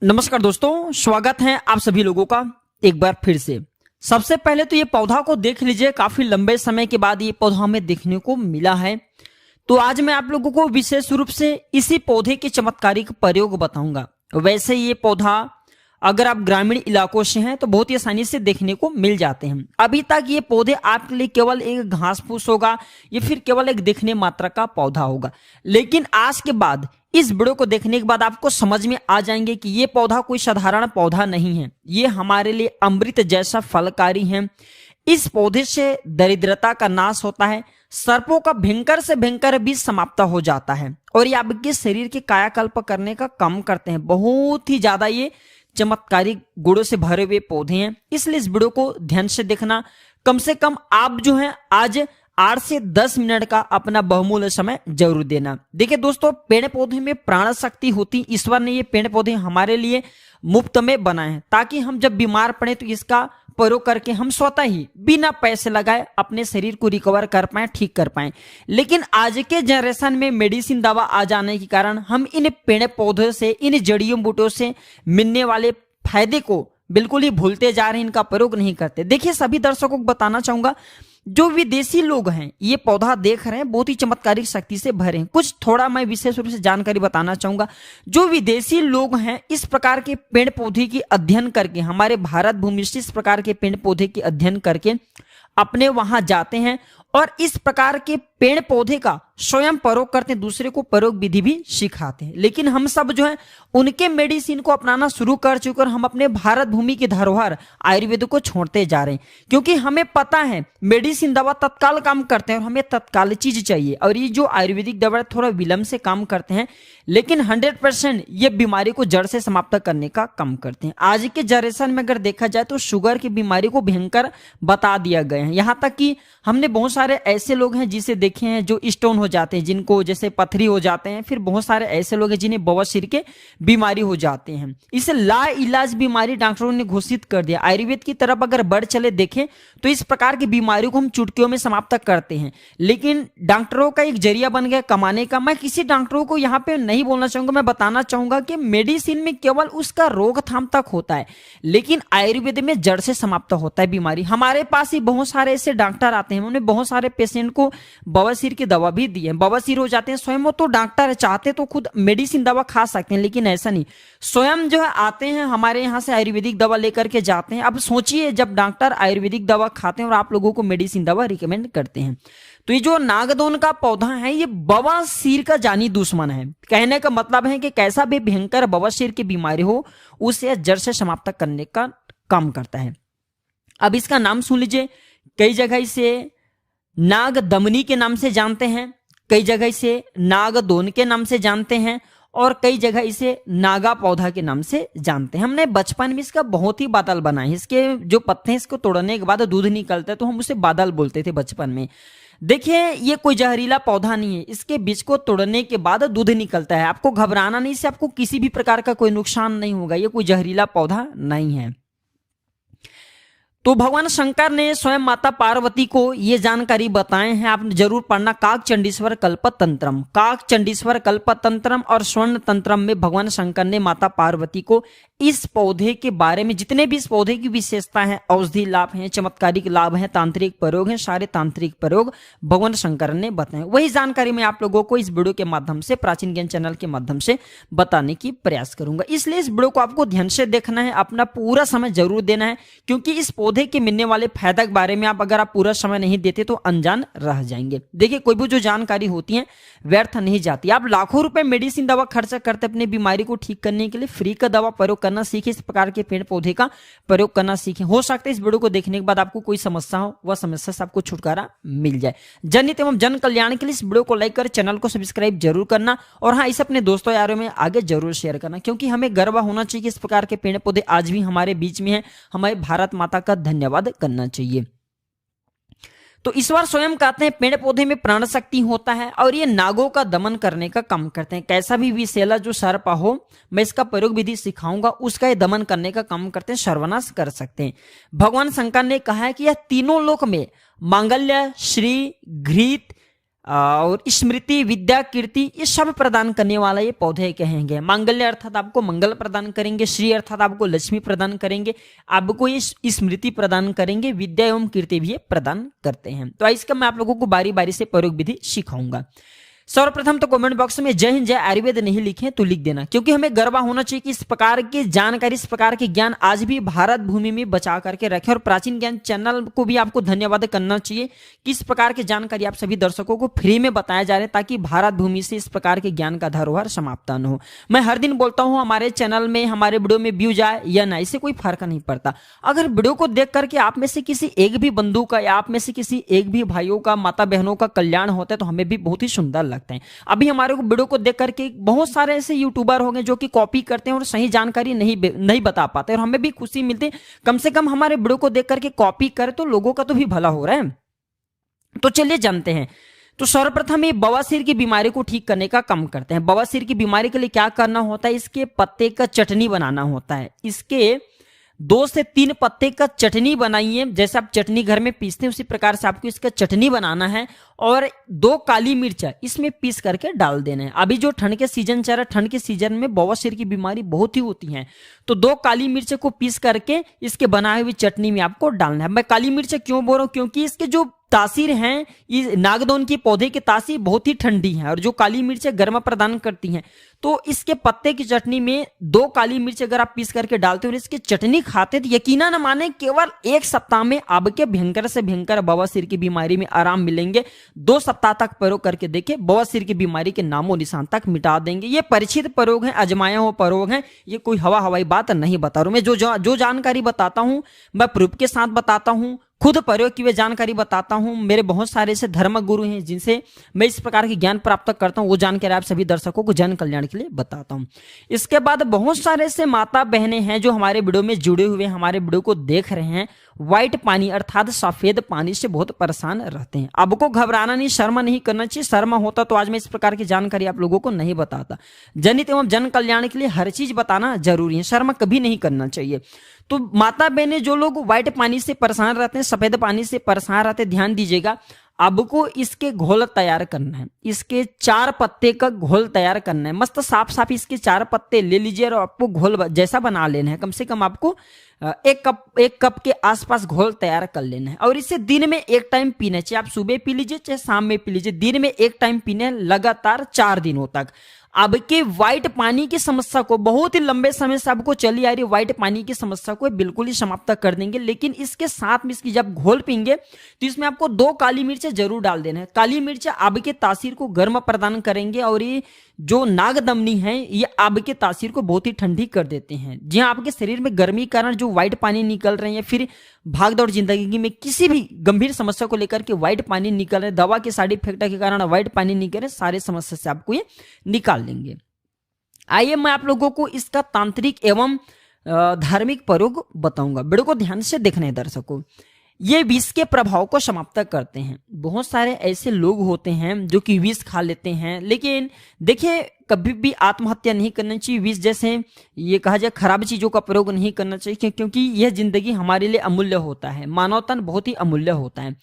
नमस्कार दोस्तों, स्वागत है आप सभी लोगों का एक बार फिर से। सबसे पहले तो ये पौधा को देख लीजिए, काफी लंबे समय के बाद ये पौधा हमें देखने को मिला है। तो आज मैं आप लोगों को विशेष रूप से इसी पौधे के चमत्कारिक प्रयोग बताऊंगा। वैसे ये पौधा अगर आप ग्रामीण इलाकों से हैं तो बहुत ही आसानी से देखने को मिल जाते हैं। अभी तक ये पौधे आपके लिए केवल एक घास फूस होगा या फिर केवल एक दिखने मात्र का पौधा होगा, लेकिन आज के बाद इस वीडियो को देखने के बाद आपको समझ में आ जाएंगे कि ये पौधा कोई साधारण पौधा नहीं है, ये हमारे लिए अमृत जैसा फलकारी है। इस पौधे से दरिद्रता का नाश होता है, सर्पों का भयंकर से भयंकर भी समाप्त हो जाता है और ये आपके शरीर के कायाकल्प करने का काम करते हैं। बहुत ही ज्यादा ये चमत्कारी गुणों से भरे हुए पौधे हैं, इसलिए इस वीडियो को ध्यान से देखना। कम से कम आप जो है आज 8 से 10 मिनट का अपना बहुमूल्य समय जरूर देना। देखिए दोस्तों, पेड़ पौधे में प्राण शक्ति होती। ईश्वर ने ये पेड़ पौधे हमारे लिए मुफ्त में बनाए हैं ताकि हम जब बीमार पड़े तो इसका प्रयोग करके हम स्वतः ही बिना पैसे लगाए अपने शरीर को रिकवर कर पाए, ठीक कर पाए। लेकिन आज के जनरेशन में मेडिसिन दवा आ जाने के कारण हम इन पेड़ पौधों से, इन जड़ियों बूटों से मिलने वाले फायदे को बिल्कुल ही भूलते जा रहे हैं, इनका प्रयोग नहीं करते। देखिए, सभी दर्शकों को बताना चाहूंगा, जो विदेशी लोग हैं ये पौधा देख रहे हैं, बहुत ही चमत्कारिक शक्ति से भरे हैं। कुछ थोड़ा मैं विशेष रूप से जानकारी बताना चाहूंगा। जो विदेशी लोग हैं इस प्रकार के पेड़ पौधे की अध्ययन करके, हमारे भारत भूमि से इस प्रकार के पेड़ पौधे की अध्ययन करके अपने वहां जाते हैं और इस प्रकार के पेड़ पौधे का स्वयं प्रयोग करते हैं, दूसरे को प्रयोग विधि भी सिखाते हैं। लेकिन हम सब जो है उनके मेडिसिन को अपनाना शुरू कर चुके और हम अपने भारत भूमि की धरोहर आयुर्वेद को छोड़ते जा रहे हैं, क्योंकि हमें पता है मेडिसिन दवा तत्काल काम करते हैं और हमें तत्काल चीज चाहिए। और ये जो आयुर्वेदिक दवा थोड़ा विलंब से काम करते हैं, लेकिन 100% ये बीमारी को जड़ से समाप्त करने का काम करते हैं। आज के जनरेशन में अगर देखा जाए तो शुगर की बीमारी को भयंकर बता दिया गया है। यहाँ तक कि हमने बहुत सारे ऐसे लोग हैं जिसे देखे हैं जो स्टोन हो जाते हैं, जिनको जैसे पथरी हो जाते हैं। फिर बहुत सारे ऐसे लोग हैं जिन्हें बवासीर के बीमारी हो जाते हैं। इसे ला इलाज बीमारी डॉक्टरों ने घोषित कर दिया। आयुर्वेद की तरफ अगर बढ़ चले देखें तो इस प्रकार की बीमारियों को हम चुटकियों में समाप्त करते हैं, लेकिन डॉक्टरों का एक जरिया बन गया कमाने का। मैं किसी डॉक्टरों को यहाँ पे नहीं बोलना चाहूंगा, मैं बताना चाहूंगा कि मेडिसिन में केवल उसका रोकथाम तक होता है, लेकिन आयुर्वेद में जड़ से समाप्त होता है बीमारी। हमारे पास ही बहुत सारे ऐसे डॉक्टर आते हैं, उन्होंने बहुत सारे पेशेंट को बवासीर की दवा भी दी है, बवासीर हो जाते हैं। स्वयं वो तो डॉक्टर चाहते तो खुद मेडिसिन दवा खा सकते हैं, लेकिन ऐसा नहीं, स्वयं जो है आते हैं हमारे यहाँ से आयुर्वेदिक दवा लेकर के जाते हैं। अब सोचिए, जब डॉक्टर आयुर्वेदिक दवा खाते हैं और आप लोगों को मेडिसिन दवा रिकमेंड करते हैं, तो ये जो नागदोन का पौधा है ये बवासीर का जानी दुश्मन है। कहने का मतलब है कि कैसा भी भयंकर बवासीर की बीमारी हो उसे जड़ से समाप्त करने का काम करता है। अब इसका नाम सुन लीजिए, कई जगह इसे नाग दमनी के नाम से जानते हैं, कई जगह इसे नागदोन के नाम से जानते हैं और कई जगह इसे नागा पौधा के नाम से जानते हैं। हमने बचपन में इसका बहुत ही बादल बनाए, इसके जो पत्ते हैं इसको तोड़ने के बाद दूध निकलता है तो हम उसे बादल बोलते थे बचपन में। देखिए, ये कोई जहरीला पौधा नहीं है, इसके बीज को तोड़ने के बाद दूध निकलता है। आपको घबराना नहीं, इससे आपको किसी भी प्रकार का कोई नुकसान नहीं होगा, ये कोई जहरीला पौधा नहीं है। तो भगवान शंकर ने स्वयं माता पार्वती को ये जानकारी बताए हैं, आपने जरूर पढ़ना। काकचंडीश्वर कल्पतंत्रम, काकचंडीश्वर कल्पतंत्रम और स्वर्ण तंत्रम में भगवान शंकर ने माता पार्वती को इस पौधे के बारे में, जितने भी इस पौधे की विशेषता है, औषधि लाभ हैं, चमत्कारिक लाभ हैं, तांत्रिक प्रयोग हैं, सारे तांत्रिक प्रयोग भगवान शंकर ने बताए। वही जानकारी मैं आप लोगों को इस वीडियो के माध्यम से, प्राचीन ज्ञान चैनल के माध्यम से बताने की प्रयास करूंगा। इसलिए इस वीडियो को आपको ध्यान से देखना है, अपना पूरा समय जरूर देना है, क्योंकि इस पौधे के मिलने वाले फायदा के बारे में अगर आप पूरा समय नहीं देते तो अनजान रह जाएंगे। देखिए, कोई भी जो जानकारी होती है व्यर्थ नहीं जाती। आप लाखों रुपए मेडिसिन दवा खर्चा करते अपनी बीमारी को ठीक करने के लिए, फ्री का दवा प्रयोग करना सीखे, इस प्रकार के पेड़ पौधे का प्रयोग करना सीखे। हो सकता है इस वीडियो को देखने के बाद आपको कोई समस्या हो, वह समस्या से आपको छुटकारा मिल जाए। जनहित एवं जन कल्याण के लिए इस वीडियो को लाइक कर चैनल को सब्सक्राइब जरूर करना और हाँ, इसे अपने दोस्तों यारों में आगे जरूर शेयर करना, क्योंकि हमें गर्व होना चाहिए कि इस प्रकार के पेड़ पौधे आज भी हमारे बीच में है। हमारे भारत माता का धन्यवाद करना चाहिए। तो ईश्वर स्वयं कहते हैं पेड़ पौधे में प्राण शक्ति होता है और ये नागों का दमन करने का काम करते हैं। कैसा भी विषैला जो सर्प हो, मैं इसका प्रयोग विधि सिखाऊंगा, उसका ये दमन करने का काम करते हैं, सर्वनाश कर सकते हैं। भगवान शंकर ने कहा है कि यह तीनों लोक में मांगल्य, श्री, घृत, और स्मृति, विद्या, कीर्ति, ये सब प्रदान करने वाला ये पौधे कहेंगे। मांगल्य अर्थात आपको मंगल प्रदान करेंगे, श्री अर्थात आपको लक्ष्मी प्रदान करेंगे, आपको ये स्मृति प्रदान करेंगे, विद्या एवं कीर्ति भी ये प्रदान करते हैं। तो इसका मैं आप लोगों को बारी बारी से प्रयोग विधि सिखाऊंगा। सर्वप्रथम तो कमेंट बॉक्स में जय हिंद जय आयुर्वेद नहीं लिखे तो लिख देना, क्योंकि हमें गर्व होना चाहिए कि इस प्रकार की जानकारी, इस प्रकार के ज्ञान आज भी भारत भूमि में बचा करके रखे। और प्राचीन ज्ञान चैनल को भी आपको धन्यवाद करना चाहिए कि इस प्रकार की जानकारी आप सभी दर्शकों को फ्री में बताया जा रहा है, ताकि भारत भूमि से इस प्रकार के ज्ञान का धरोहर समाप्त न हो। मैं हर दिन बोलता हूँ हमारे चैनल में, हमारे वीडियो में व्यू जाए या ना, इससे कोई फर्क नहीं पड़ता। अगर वीडियो को देख करके आप में से किसी एक भी बंधु का या आप में से किसी एक भी भाइयों का, माता बहनों का कल्याण होता है तो हमें भी बहुत ही सुंदर लगता है। अभी हमारे को वीडियो को देख करके बहुत सारे ऐसे यूट्यूबर हो गए जो कि कॉपी करते हैं और सही जानकारी नहीं बता पाते, और हमें भी खुशी मिलती है कम से कम हमारे वीडियो को देख करके कॉपी करे तो लोगों का तो भी भला हो रहा है। तो चलिए जानते हैं। तो सर्वप्रथम ये बवासीर की बीमारी को ठीक करने का काम करते हैं। बवासीर की बीमारी के लिए क्या करना होता है, इसके पत्ते का चटनी बनाना होता है। इसके 2 से 3 पत्ते का चटनी बनाइए, जैसे आप चटनी घर में पीसते हैं उसी प्रकार से आपको इसका चटनी बनाना है। और 2 काली मिर्च इसमें पीस करके डाल देना है। अभी जो ठंड के सीजन चल रहा है, ठंड के सीजन में बवासीर की बीमारी बहुत ही होती है, तो 2 काली मिर्च को पीस करके इसके बनाए हुई चटनी में आपको डालना है। मैं काली मिर्च क्यों बोल रहा हूँ, क्योंकि इसके जो तासीर हैं, ये नागदौन की पौधे की तासीर बहुत ही ठंडी है, और जो काली मिर्च गर्म प्रदान करती हैं। तो इसके पत्ते की चटनी में 2 काली मिर्च अगर आप पीस करके डालते हो और इसकी चटनी खाते तो यकीना न माने केवल 1 सप्ताह में आपके भयंकर से भयंकर बवासीर की बीमारी में आराम मिलेंगे। 2 सप्ताह तक प्रयोग करके देखिए, बवासीर की बीमारी के नामो निशान तक मिटा देंगे। ये परिचित प्रयोग है, अजमाया हुआ प्रयोग है, ये कोई हवाई बात नहीं बता रहा हूं मैं। जो जानकारी बताता हूं मैं प्रूफ के साथ बताता हूं, खुद प्रयोग की हुई जानकारी बताता हूं। मेरे बहुत सारे ऐसे धर्म गुरु हैं जिनसे मैं इस प्रकार की ज्ञान प्राप्त करता हूं, वो जानकारी आप सभी दर्शकों को जन कल्याण के लिए बताता हूं। इसके बाद बहुत सारे ऐसे माता बहनें हैं जो हमारे वीडियो में जुड़े हुए, हमारे वीडियो को देख रहे हैं, व्हाइट पानी अर्थात सफेद पानी से बहुत परेशान रहते हैं। आपको घबराना नहीं, शर्म नहीं करना चाहिए। शर्म होता तो आज मैं इस प्रकार की जानकारी आप लोगों को नहीं बताता। जनहित एवं जन कल्याण के लिए हर चीज बताना जरूरी है, शर्म कभी नहीं करना चाहिए। तो माता बहनें जो लोग व्हाइट पानी से परेशान रहते हैं, सफेद पानी से परेशान रहते हैं, ध्यान दीजिएगा। आपको इसके घोल तैयार करना है, इसके 4 पत्ते का घोल तैयार करना है। मस्त साफ साफ इसके 4 पत्ते ले लीजिए और आपको घोल जैसा बना लेना है। कम से कम आपको 1 कप के आसपास घोल तैयार कर लेना है। और इसे दिन में 1 टाइम पीना चाहिए। आप सुबह पी लीजिए चाहे शाम में पी लीजिए, दिन में 1 टाइम पीने लगातार 4 दिनों तक। आपके व्हाइट पानी की समस्या को, बहुत ही लंबे समय से आपको चली आ रही व्हाइट पानी की समस्या को बिल्कुल ही समाप्त कर देंगे। लेकिन इसके साथ में इसकी जब घोल पीएंगे तो इसमें आपको 2 काली मिर्च जरूर डाल देना है। काली मिर्च आपके तासीर को गर्म प्रदान करेंगे और ये जो नागदमनी है ये आपके तासीर को बहुत ही ठंडी कर देते हैं। जी हाँ, आपके शरीर में गर्मी के कारण जो व्हाइट पानी निकल रहे हैं, फिर भागदौड़ जिंदगी में किसी भी गंभीर समस्या को लेकर के व्हाइट पानी निकल रहे, दवा के साइड इफेक्ट के कारण व्हाइट पानी निकल रहे, सारे समस्या से आपको ये निकाल लेंगे। आइए मैं आप लोगों को इसका तांत्रिक एवं धार्मिक प्रयोग बताऊंगा। वीडियो को ध्यान से देखना है दर्शकों। ये विष के प्रभाव को समाप्त करते हैं। बहुत सारे ऐसे लोग होते हैं जो कि विष खा लेते हैं, लेकिन देखिए कभी भी आत्महत्या नहीं करना चाहिए। विष जैसे ये कहा जाए खराब चीजों का प्रयोग नहीं करना चाहिए, क्योंकि यह जिंदगी हमारे लिए अमूल्य होता है, मानवतन बहुत ही अमूल्य होता है।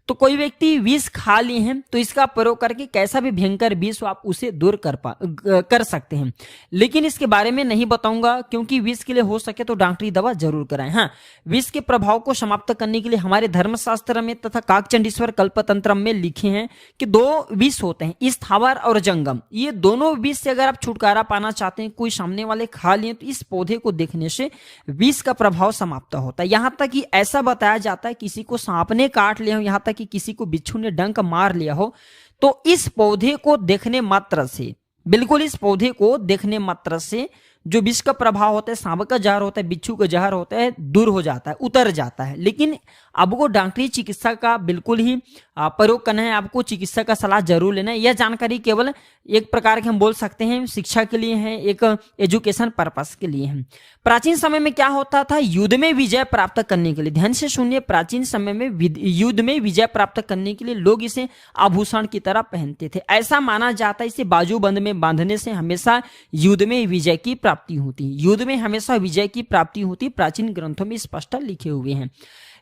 तो कोई व्यक्ति विष खा लिए हैं तो इसका प्रयोग करके कैसा भी भयंकर विष हो आप उसे दूर कर सकते हैं। लेकिन इसके बारे में नहीं बताऊंगा, क्योंकि विष के लिए हो सके तो डॉक्टरी दवा जरूर कराएं। हाँ, विष के प्रभाव को समाप्त करने के लिए हमारे धर्मशास्त्र में तथा काकचंडीश्वर कल्पतंत्र में लिखे हैं कि 2 विष होते हैं, स्थावर और जंगम। ये दोनों विष से अगर आप छुटकारा पाना चाहते हैं, कोई सामने वाले खा लिए तो इस पौधे को देखने से विष का प्रभाव समाप्त होता है। यहां तक कि ऐसा बताया जाता है किसी को सांप ने काट लिया हो, यहां तक कि किसी को बिच्छू ने डंक मार लिया हो, तो इस पौधे को देखने मात्र से, बिल्कुल इस पौधे को देखने मात्र से जो विष का प्रभाव होता है, सांप का जहर होता है, बिच्छू का जहर होता है, दूर हो जाता है, उतर जाता है। लेकिन आपको डॉक्टरी चिकित्सा का बिल्कुल ही प्रयोग करना है, आपको चिकित्सा का सलाह जरूर लेना है। यह जानकारी केवल एक प्रकार के हम बोल सकते हैं शिक्षा के लिए है, एक एजुकेशन पर्पस के लिए है। प्राचीन समय में क्या होता था, युद्ध में विजय प्राप्त करने के लिए, ध्यान से सुनिए, प्राचीन समय में युद्ध में विजय प्राप्त करने के लिए लोग इसे आभूषण की तरह पहनते थे। ऐसा माना जाता है इसे बाजूबंद में बांधने से हमेशा युद्ध में विजय की प्राप्ति होती है। युद्ध में हमेशा विजय की प्राप्ति होती है, प्राचीन ग्रंथों में स्पष्ट लिखे हुए हैं।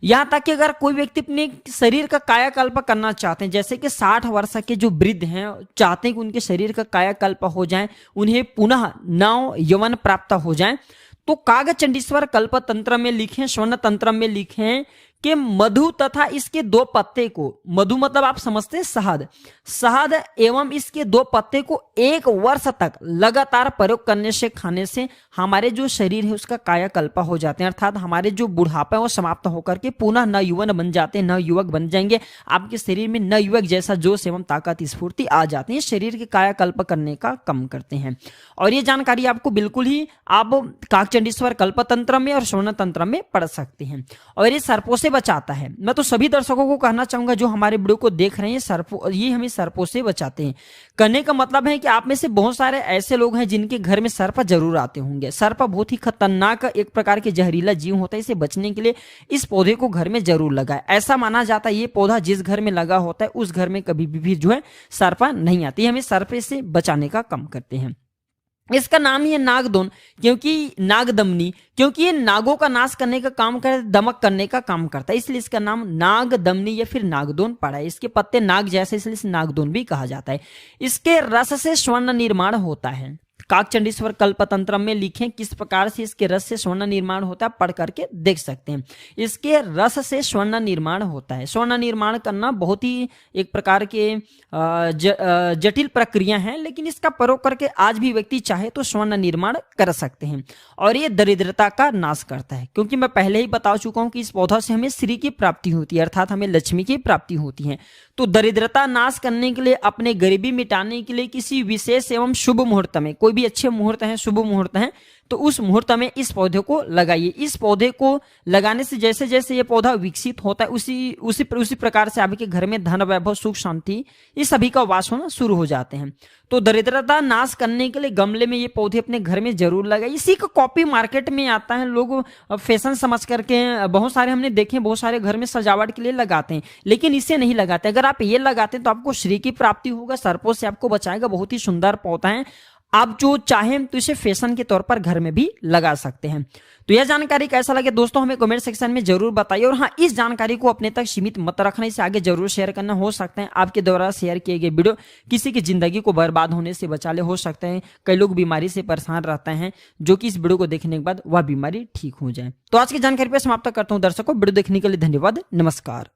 यहाँ तक कि अगर कोई व्यक्ति अपने शरीर का कायाकल्प करना चाहते हैं, जैसे कि 60 वर्ष के जो वृद्ध हैं चाहते हैं कि उनके शरीर का कायाकल्प हो जाए, उन्हें पुनः नव यौवन प्राप्त हो जाए, तो कागचंडीश्वर कल्प तंत्र में लिखे, स्वर्ण तंत्र में लिखे कि मधु तथा इसके 2 पत्ते को, मधु मतलब आप समझते हैं शहद, शहद एवं इसके 2 पत्ते को 1 वर्ष तक लगातार प्रयोग करने से, खाने से हमारे जो शरीर है उसका कायाकल्प हो जाते हैं, अर्थात हमारे जो बुढ़ापा है वो समाप्त होकर के पुनः नवयुवन बन जाते हैं, नवयुवक बन जाएंगे। आपके शरीर में नवयुवक जैसा जोश एवं ताकत स्फूर्ति आ जाती है, शरीर के कायाकल्प करने का कम करते हैं। और ये जानकारी आपको बिल्कुल ही आप काकचंडीश्वर कल्प तंत्र में और स्वर्ण तंत्र में पढ़ सकते हैं। और ये सर्पों से बचाता है। मैं तो सभी दर्शकों को कहना चाहूंगा जो हमारे वीडियो को देख रहे हैं, सर्पों, ये हमें सर्पों से बचाते हैं। कहने का मतलब है कि आप में से बहुत सारे ऐसे लोग हैं जिनके घर में सर्प जरूर आते होंगे। सर्प बहुत ही खतरनाक एक प्रकार के जहरीला जीव होता है, इसे बचने के लिए इस पौधे को घर में जरूर लगाए। ऐसा माना जाता है ये पौधा जिस घर में लगा होता है उस घर में कभी भी जो है सर्प नहीं आती, हमें सर्प से बचाने का काम करते हैं। इसका नाम ही है नागदोन, क्योंकि नागदमनी, क्योंकि ये नागों का नाश करने का काम करता है, दमक करने का काम करता है, इसलिए इसका नाम नागदमनी या फिर नागदोन पड़ा है। इसके पत्ते नाग जैसे इसलिए इसे नागदोन भी कहा जाता है। इसके रस से स्वर्ण निर्माण होता है। काकचंडीश्वर कल्पतंत्र में लिखें किस प्रकार से इसके रस से स्वर्ण निर्माण होता है, पढ़ करके देख सकते हैं। इसके रस से स्वर्ण निर्माण होता है। स्वर्ण निर्माण करना बहुत ही एक प्रकार के जटिल प्रक्रिया है, लेकिन इसका प्रयोग करके आज भी व्यक्ति चाहे तो स्वर्ण निर्माण कर सकते हैं। और ये दरिद्रता का नाश करता है, क्योंकि मैं पहले ही बता चुका हूं कि इस पौधा से हमें श्री की प्राप्ति होती है, अर्थात हमें लक्ष्मी की प्राप्ति होती है। तो दरिद्रता नाश करने के लिए, अपने गरीबी मिटाने के लिए किसी विशेष एवं शुभ मुहूर्त में, कोई भी अच्छे मुहूर्त हैं, शुभ मुहूर्त हैं, तो उस मुहूर्त में इस पौधे को लगाइए। इस पौधे को लगाने से जैसे जैसे ये पौधा विकसित होता है उसी प्रकार से आपके घर में धन, वैभव, सुख, शांति ये सभी का वास होना शुरू हो जाते हैं। तो दरिद्रता नाश करने के लिए गमले में ये पौधे अपने घर में जरूर लगाइए। इसी का कॉपी मार्केट में आता है, लोग फैशन समझ करके बहुत सारे हमने देखे, बहुत सारे घर में सजावट के लिए लगाते हैं, लेकिन इसे नहीं लगाते। अगर आप ये लगाते हैं तो आपको श्री की प्राप्ति होगा, सर्पों से आपको बचाएगा। बहुत ही सुंदर पौधा है, आप जो चाहें तो इसे फैशन के तौर पर घर में भी लगा सकते हैं। तो यह जानकारी कैसा लगे दोस्तों हमें कमेंट सेक्शन में जरूर बताइए। और हाँ, इस जानकारी को अपने तक सीमित मत रखना, इसे आगे जरूर शेयर करना। हो सकता है आपके द्वारा शेयर किए गए वीडियो किसी की जिंदगी को बर्बाद होने से बचा ले। हो सकता है कई लोग बीमारी से परेशान रहते हैं, जो कि इस वीडियो को देखने के बाद वह बीमारी ठीक हो जाए। तो आज की जानकारी पर समाप्त करता हूँ दर्शकों। वीडियो देखने के लिए धन्यवाद। नमस्कार।